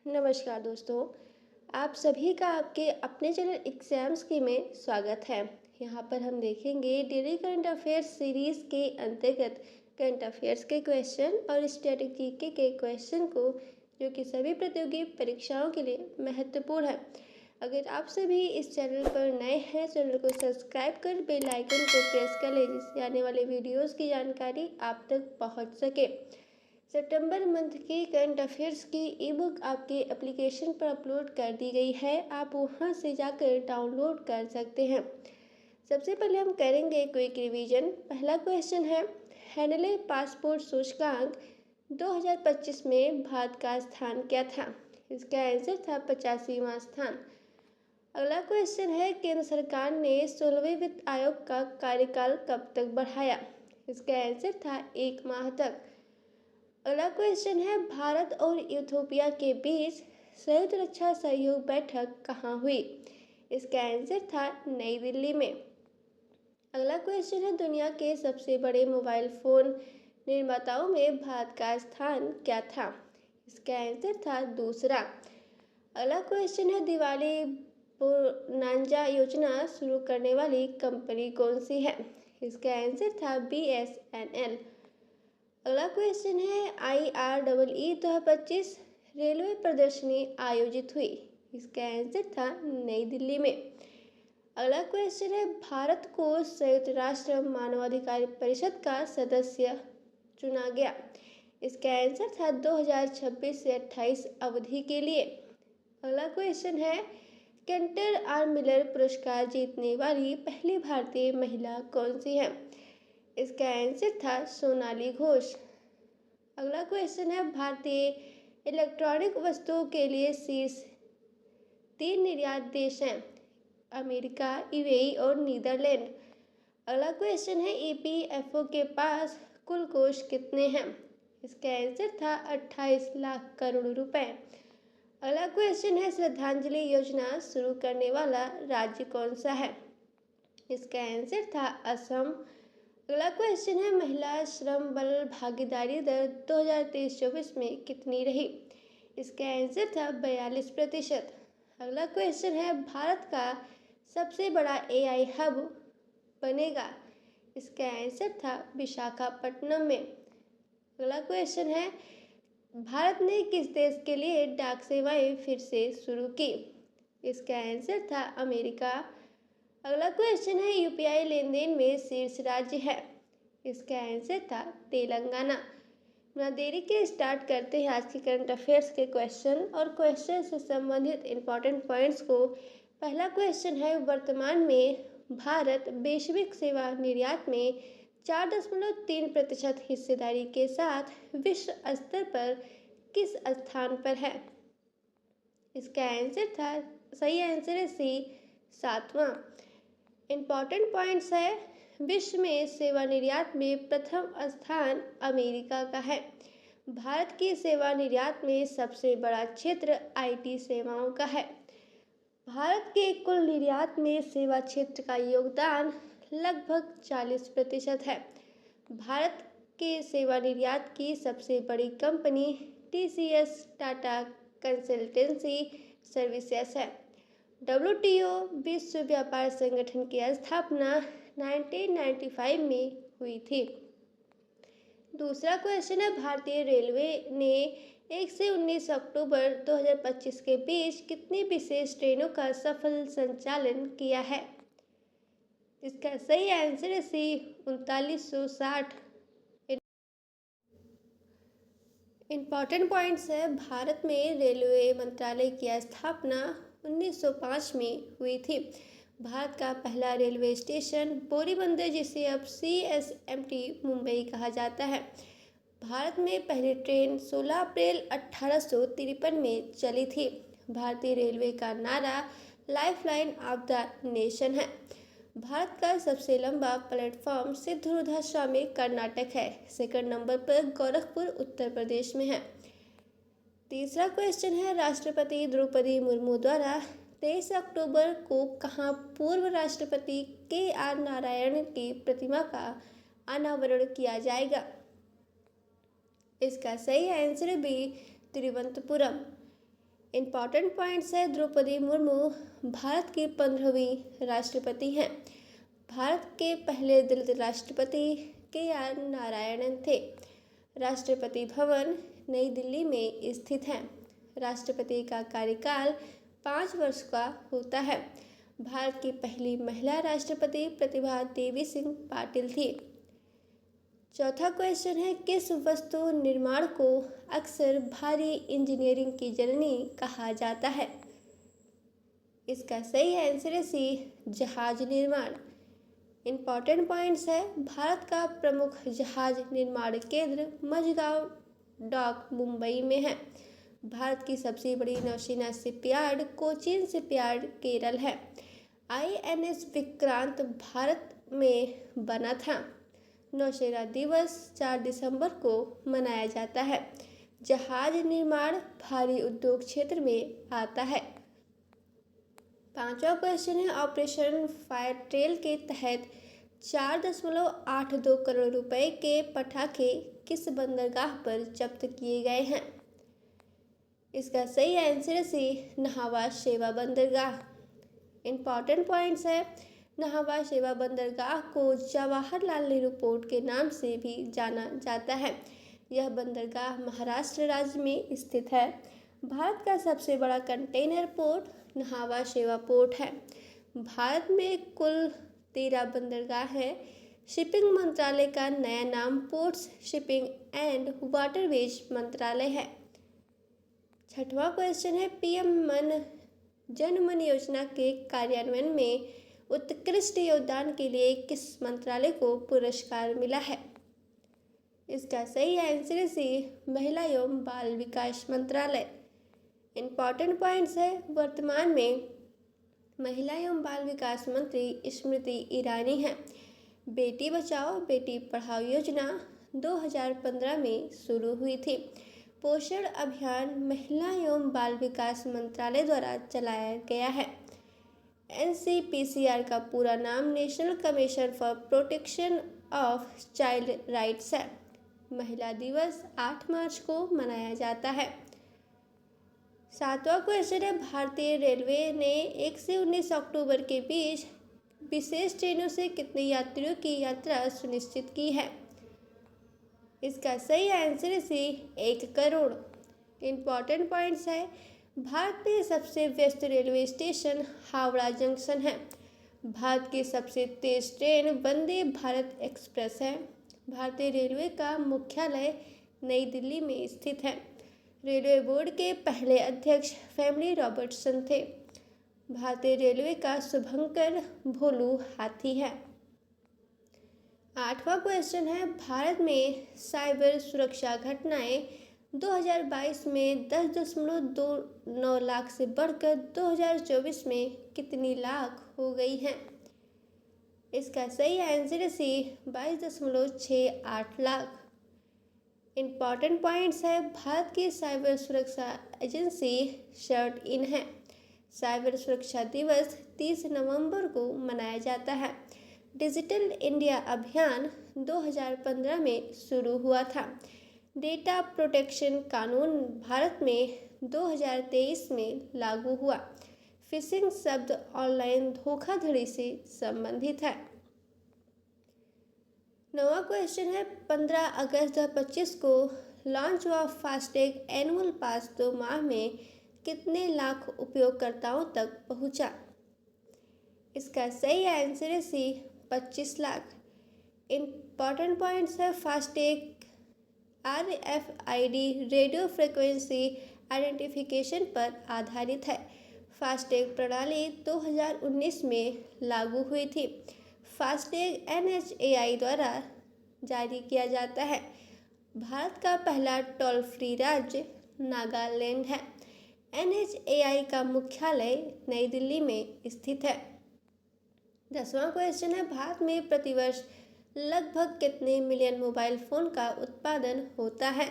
नमस्कार दोस्तों। आप सभी का आपके अपने चैनल एग्जाम्स की में स्वागत है। यहाँ पर हम देखेंगे डेली करंट अफेयर्स सीरीज़ के अंतर्गत करंट अफेयर्स के क्वेश्चन और स्टैटिक जीके के क्वेश्चन को, जो कि सभी प्रतियोगी परीक्षाओं के लिए महत्वपूर्ण है। अगर आप सभी इस चैनल पर नए हैं, चैनल को सब्सक्राइब कर बेल आइकन को प्रेस कर लें, जिससे आने वाले वीडियोज़ की जानकारी आप तक पहुँच सके। सितंबर मंथ की करंट अफेयर्स की ई बुक आपके एप्लीकेशन पर अपलोड कर दी गई है। आप वहां से जाकर डाउनलोड कर सकते हैं। सबसे पहले हम करेंगे क्विक रिवीजन। पहला क्वेश्चन है, हैंडले पासपोर्ट सूचकांक 2025 में भारत का स्थान क्या था? इसका आंसर था 85वां स्थान। अगला क्वेश्चन है, केंद्र सरकार ने 16वें वित्त आयोग का कार्यकाल कब तक बढ़ाया? इसका आंसर था 1 माह तक। अगला क्वेश्चन है, भारत और इथियोपिया के बीच संयुक्त रक्षा सहयोग बैठक कहाँ हुई? इसका आंसर था नई दिल्ली में। अगला क्वेश्चन है, दुनिया के सबसे बड़े मोबाइल फ़ोन निर्माताओं में भारत का स्थान क्या था? इसका आंसर था दूसरा। अगला क्वेश्चन है, दिवाली बोनांजा योजना शुरू करने वाली कंपनी कौन सी है? इसका आंसर था BSNL। अगला क्वेश्चन है, IREE 2025 रेलवे प्रदर्शनी आयोजित हुई। इसका आंसर था नई दिल्ली में। अगला क्वेश्चन है, भारत को संयुक्त राष्ट्र मानवाधिकार परिषद का सदस्य चुना गया। इसका आंसर था 2026 से 28 अवधि के लिए। अगला क्वेश्चन है, केंटर आर मिलर पुरस्कार जीतने वाली पहली भारतीय महिला कौन सी है? इसका आंसर था सोनाली घोष। अगला क्वेश्चन है, भारतीय इलेक्ट्रॉनिक वस्तुओं के लिए शीर्ष 3 निर्यात देश हैं। अमेरिका, यूएई और नीदरलैंड। अगला क्वेश्चन है, EPFO के पास कुल कोष कितने हैं? इसका आंसर था 28 लाख करोड़ रुपए। अगला क्वेश्चन है, श्रद्धांजलि योजना शुरू करने वाला राज्य कौन सा है? इसका आंसर था असम। अगला क्वेश्चन है, महिला श्रम बल भागीदारी दर 2023-24 में कितनी रही? इसका आंसर था 42%। अगला क्वेश्चन है, भारत का सबसे बड़ा AI हब बनेगा। इसका आंसर था विशाखापट्टनम में। अगला क्वेश्चन है, भारत ने किस देश के लिए डाक सेवाएं फिर से शुरू की? इसका आंसर था अमेरिका। अगला क्वेश्चन है, UPI लेन देन में शीर्ष राज्य है। इसका आंसर था तेलंगाना। बिना देरी के स्टार्ट करते हैं आज के करंट अफेयर्स के क्वेश्चन और क्वेश्चन से संबंधित इंपॉर्टेंट पॉइंट्स को। पहला क्वेश्चन है, वर्तमान में भारत वैश्विक सेवा निर्यात में 4.3% हिस्सेदारी के साथ विश्व स्तर पर किस स्थान पर है? इसका आंसर था, सही आंसर है सी, 7वां। इम्पॉर्टेंट पॉइंट्स है, विश्व में सेवा निर्यात में प्रथम स्थान अमेरिका का है। भारत की सेवा निर्यात में सबसे बड़ा क्षेत्र IT सेवाओं का है। भारत के कुल निर्यात में सेवा क्षेत्र का योगदान लगभग 40% है। भारत के सेवा निर्यात की सबसे बड़ी company TCS Tata consultancy services है। WTO विश्व व्यापार संगठन की स्थापना 1995 में हुई थी। दूसरा क्वेश्चन है, भारतीय रेलवे ने 1 से 19 अक्टूबर 2025 के बीच कितनी विशेष ट्रेनों का सफल संचालन किया है? इसका सही आंसर है सी, 3960। इम्पॉर्टेंट पॉइंट्स है, भारत में रेलवे मंत्रालय की स्थापना 1905 में हुई थी। भारत का पहला रेलवे स्टेशन बोरीबंदर, जिसे अब CSMT मुंबई कहा जाता है। भारत में पहली ट्रेन 16 अप्रैल 1853 में चली थी। भारतीय रेलवे का नारा लाइफलाइन ऑफ द नेशन है। भारत का सबसे लंबा प्लेटफॉर्म सिद्धरूधरस्वामी में कर्नाटक है। सेकंड नंबर पर गोरखपुर उत्तर प्रदेश में है। तीसरा क्वेश्चन है, राष्ट्रपति द्रौपदी मुर्मू द्वारा 23 अक्टूबर को कहाँ पूर्व राष्ट्रपति KR नारायण की प्रतिमा का अनावरण किया जाएगा? इसका सही आंसर है बी, तिरुवनंतपुरम। इम्पॉर्टेंट पॉइंट्स है, द्रौपदी मुर्मू भारत की 15वीं राष्ट्रपति हैं। भारत के पहले दलित राष्ट्रपति KR नारायणन थे। राष्ट्रपति भवन नई दिल्ली में स्थित है। राष्ट्रपति का कार्यकाल 5 वर्ष का होता है। भारत की पहली महिला राष्ट्रपति प्रतिभा देवी सिंह पाटिल थी। चौथा क्वेश्चन है, किस वस्तु निर्माण को अक्सर भारी इंजीनियरिंग की जननी कहा जाता है? इसका सही आंसर है सी, जहाज निर्माण। इम्पॉर्टेंट पॉइंट्स है, भारत का प्रमुख जहाज निर्माण केंद्र मझगांव डॉक मुंबई में है। भारत की सबसे बड़ी नौसेना शिपयार्ड कोचीन शिपयार्ड केरल है। INS विक्रांत भारत में बना था। नौसेना दिवस 4 दिसंबर को मनाया जाता है। जहाज निर्माण भारी उद्योग क्षेत्र में आता है। पांचवा क्वेश्चन है, ऑपरेशन फायर ट्रेल के तहत 4.82 करोड़ रुपए के पटाखे किस बंदरगाह पर जब्त किए गए हैं? इसका सही आंसर है सी, नाहवा शेवा बंदरगाह। इम्पॉर्टेंट पॉइंट्स है, नाहवा शेवा बंदरगाह को जवाहरलाल नेहरू पोर्ट के नाम से भी जाना जाता है। यह बंदरगाह महाराष्ट्र राज्य में स्थित है। भारत का सबसे बड़ा कंटेनर पोर्ट नाहवा शेवा पोर्ट है। भारत में कुल 13 बंदरगाह हैं। शिपिंग मंत्रालय का नया नाम पोर्ट्स शिपिंग एंड वाटरवेज मंत्रालय है। छठवां क्वेश्चन है, PM जन मन योजना के कार्यान्वयन में उत्कृष्ट योगदान के लिए किस मंत्रालय को पुरस्कार मिला है? इसका सही आंसर है सी, महिला एवं बाल विकास मंत्रालय। इम्पॉर्टेंट पॉइंट्स है, वर्तमान में महिला एवं बाल विकास मंत्री स्मृति ईरानी हैं। बेटी बचाओ बेटी पढ़ाओ योजना 2015 में शुरू हुई थी। पोषण अभियान महिला एवं बाल विकास मंत्रालय द्वारा चलाया गया है। NCPCR का पूरा नाम national commission for protection of child rights है। महिला दिवस 8 मार्च को मनाया जाता है। सातवां क्वेश्चन है, भारतीय रेलवे ने 1 से 19 अक्टूबर के बीच विशेष ट्रेनों से कितने यात्रियों की यात्रा सुनिश्चित की है? इसका सही आंसर है सी, 1 करोड़। इम्पॉर्टेंट पॉइंट्स है, भारत में सबसे व्यस्त रेलवे स्टेशन हावड़ा जंक्शन है। भारत की सबसे तेज ट्रेन वंदे भारत एक्सप्रेस है। भारतीय रेलवे का मुख्यालय नई दिल्ली में स्थित है। रेलवे बोर्ड के पहले अध्यक्ष फेमनी रॉबर्टसन थे। भारतीय रेलवे का शुभंकर भोलू हाथी है। आठवां क्वेश्चन है, भारत में साइबर सुरक्षा घटनाएं 2022 में 10.29 लाख से बढ़कर 2024 में कितनी लाख हो गई हैं? इसका सही आंसर है सी, 22.68 लाख। इम्पॉर्टेंट पॉइंट्स है, भारत की साइबर सुरक्षा एजेंसी शर्ट इन है। साइबर सुरक्षा दिवस 30 नवंबर को मनाया जाता है। डिजिटल इंडिया अभियान 2015 में शुरू हुआ था। डेटा प्रोटेक्शन कानून भारत में 2023 में लागू हुआ। फिशिंग शब्द ऑनलाइन धोखाधड़ी से संबंधित है। 9वां क्वेश्चन है, 15 अगस्त 2025 को लॉन्च हुआ फास्टैग एनुअल पास 2 माह में कितने लाख उपयोगकर्ताओं तक पहुंचा? इसका सही आंसर है सी, 25 लाख। इम्पॉर्टेंट पॉइंट्स है, FASTag RFID radio frequency identification पर आधारित है। फास्टैग प्रणाली 2019 में लागू हुई थी। फास्टैग NHAI द्वारा जारी किया जाता है। भारत का पहला टोल फ्री राज्य नागालैंड है। NHAI का मुख्यालय नई दिल्ली में स्थित है। 10वां क्वेश्चन है, भारत में प्रतिवर्ष लगभग कितने मिलियन मोबाइल फ़ोन का उत्पादन होता है?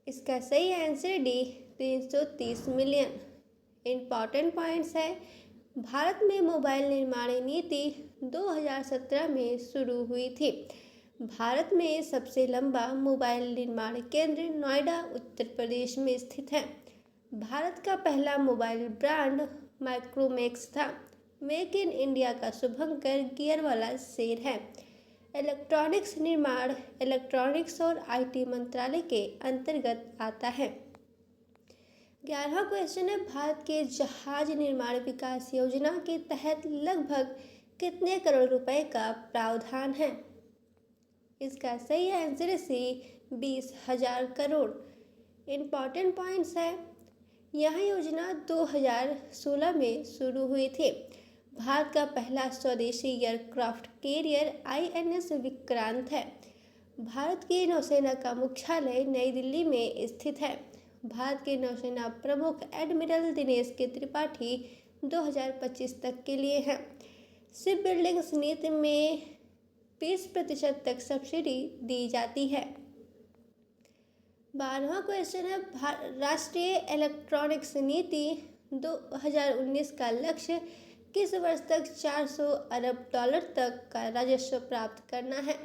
इसका सही answer D, 330 million. Important points है, भारत में मोबाइल निर्माण नीति 2017 में शुरू हुई थी। भारत में सबसे लंबा मोबाइल निर्माण केंद्र नोएडा उत्तर प्रदेश में स्थित है। भारत का पहला मोबाइल ब्रांड माइक्रोमैक्स था। मेक इन इंडिया का शुभंकर गियर वाला शेर है। इलेक्ट्रॉनिक्स निर्माण इलेक्ट्रॉनिक्स और आईटी मंत्रालय के अंतर्गत आता है। 11वां क्वेश्चन है, भारत के जहाज निर्माण विकास योजना के तहत लगभग कितने करोड़ रुपए का प्रावधान है? इसका सही आंसर है सी, 20,000 करोड़। इम्पॉर्टेंट पॉइंट्स है, यह योजना 2016 में शुरू हुई थी। भारत का पहला स्वदेशी एयरक्राफ्ट कैरियर INS विक्रांत है। भारत की नौसेना का मुख्यालय नई दिल्ली में स्थित है। भारत के नौसेना प्रमुख एडमिरल दिनेश के त्रिपाठी 2025 तक के लिए हैं। शिप बिल्डिंग्स नीति में 20% तक सब्सिडी दी जाती है। 12वां क्वेश्चन है, राष्ट्रीय इलेक्ट्रॉनिक्स नीति 2019 का लक्ष्य किस वर्ष तक 400 अरब डॉलर तक का राजस्व प्राप्त करना है?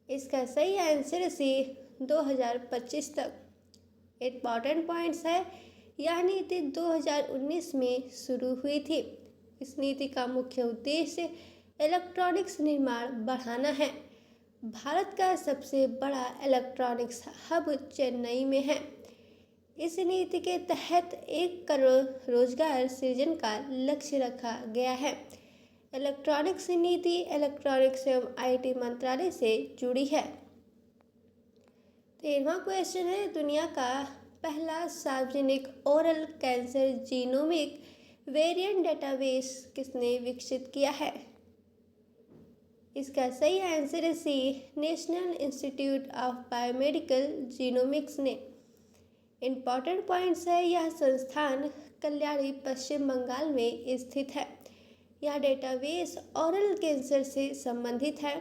इसका सही आंसर है सी, 2025 तक। इम्पॉर्टेंट पॉइंट्स है, यह नीति 2019 में शुरू हुई थी। इस नीति का मुख्य उद्देश्य इलेक्ट्रॉनिक्स निर्माण बढ़ाना है। भारत का सबसे बड़ा इलेक्ट्रॉनिक्स हब चेन्नई में है। इस नीति के तहत 1 करोड़ रोजगार सृजन का लक्ष्य रखा गया है। इलेक्ट्रॉनिक्स नीति इलेक्ट्रॉनिक्स एवं आईटी मंत्रालय से जुड़ी है। 13वां क्वेश्चन है, दुनिया का पहला सार्वजनिक oral cancer genomic variant database किसने विकसित किया है? इसका सही आंसर है C, national institute of biomedical genomics ने। इम्पॉर्टेंट पॉइंट्स है, यह संस्थान कल्याणी पश्चिम बंगाल में स्थित है। यह डेटाबेस ओरल कैंसर से संबंधित है।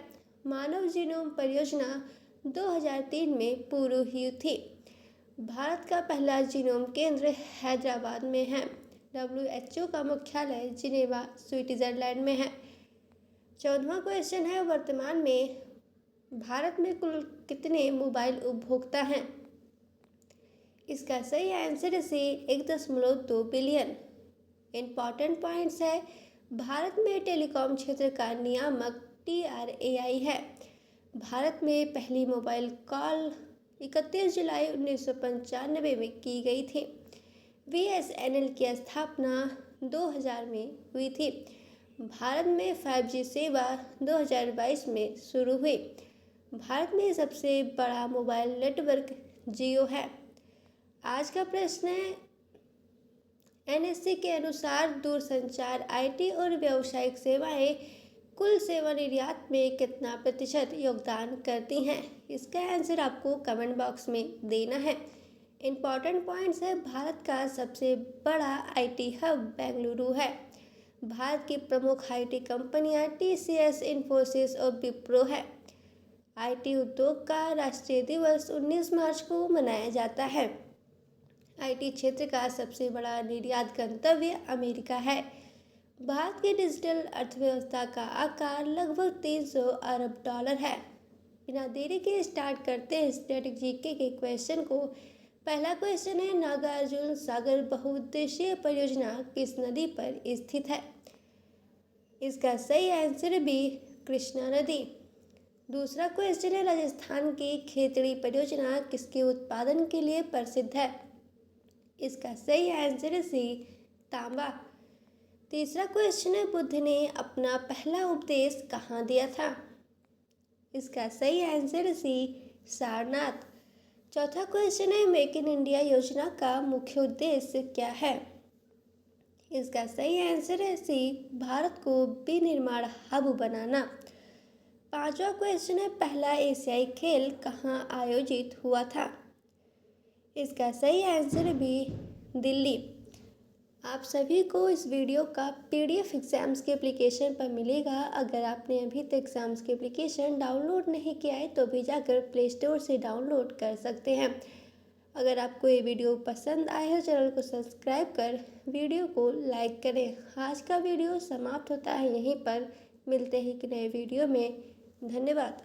मानव जीनोम परियोजना 2003 में पूरी हुई थी। भारत का पहला जीनोम केंद्र हैदराबाद में है। WHO का मुख्यालय जिनेवा स्विट्जरलैंड में है। 14वां क्वेश्चन है, वर्तमान में भारत में कुल कितने मोबाइल उपभोक्ता हैं? इसका सही आंसर है सी, 1.2 बिलियन। इम्पॉर्टेंट पॉइंट्स है, भारत में टेलीकॉम क्षेत्र का नियामक TRAI है। भारत में पहली मोबाइल कॉल 31 जुलाई 1995 में की गई थी। BSNL की स्थापना 2000 में हुई थी। भारत में 5G सेवा 2022 में शुरू हुई। भारत में सबसे बड़ा मोबाइल नेटवर्क जियो है। आज का प्रश्न है, NSE के अनुसार दूरसंचार, IT और व्यावसायिक सेवाएं कुल सेवा निर्यात में कितना प्रतिशत योगदान करती हैं? इसका आंसर आपको कमेंट बॉक्स में देना है। इम्पॉर्टेंट पॉइंट्स है, भारत का सबसे बड़ा IT हब बेंगलुरु है। भारत की प्रमुख IT कंपनियां TCS, इन्फोसिस और विप्रो है। IT उद्योग का राष्ट्रीय दिवस 19 मार्च को मनाया जाता है। IT क्षेत्र का सबसे बड़ा निर्यात गंतव्य अमेरिका है। भारत की डिजिटल अर्थव्यवस्था का आकार लगभग 300 अरब डॉलर है। बिना देरी के स्टार्ट करते हैं स्टैटिक जीके के क्वेश्चन को। पहला क्वेश्चन है, नागार्जुन सागर बहुउद्देशीय परियोजना किस नदी पर स्थित है? इसका सही आंसर बी, कृष्णा नदी। दूसरा क्वेश्चन है, राजस्थान की खेतड़ी परियोजना किसके उत्पादन के लिए प्रसिद्ध है? इसका सही आंसर है सी, तांबा। तीसरा क्वेश्चन है, बुद्ध ने अपना पहला उपदेश कहाँ दिया था? इसका सही आंसर है सी, सारनाथ। चौथा क्वेश्चन है, मेक इन इंडिया योजना का मुख्य उद्देश्य क्या है? इसका सही आंसर है सी, भारत को विनिर्माण हब बनाना। पांचवा क्वेश्चन है, पहला एशियाई खेल कहाँ आयोजित हुआ था? इसका सही आंसर है बी, दिल्ली। आप सभी को इस वीडियो का PDF एग्ज़ाम्स के एप्लीकेशन पर मिलेगा। अगर आपने अभी तक एग्ज़ाम्स के एप्लीकेशन डाउनलोड नहीं किया है तो भी जाकर प्ले स्टोर से डाउनलोड कर सकते हैं। अगर आपको ये वीडियो पसंद आए तो चैनल को सब्सक्राइब कर वीडियो को लाइक करें। आज का वीडियो समाप्त होता है यहीं पर। मिलते हैं एक नए वीडियो में। धन्यवाद।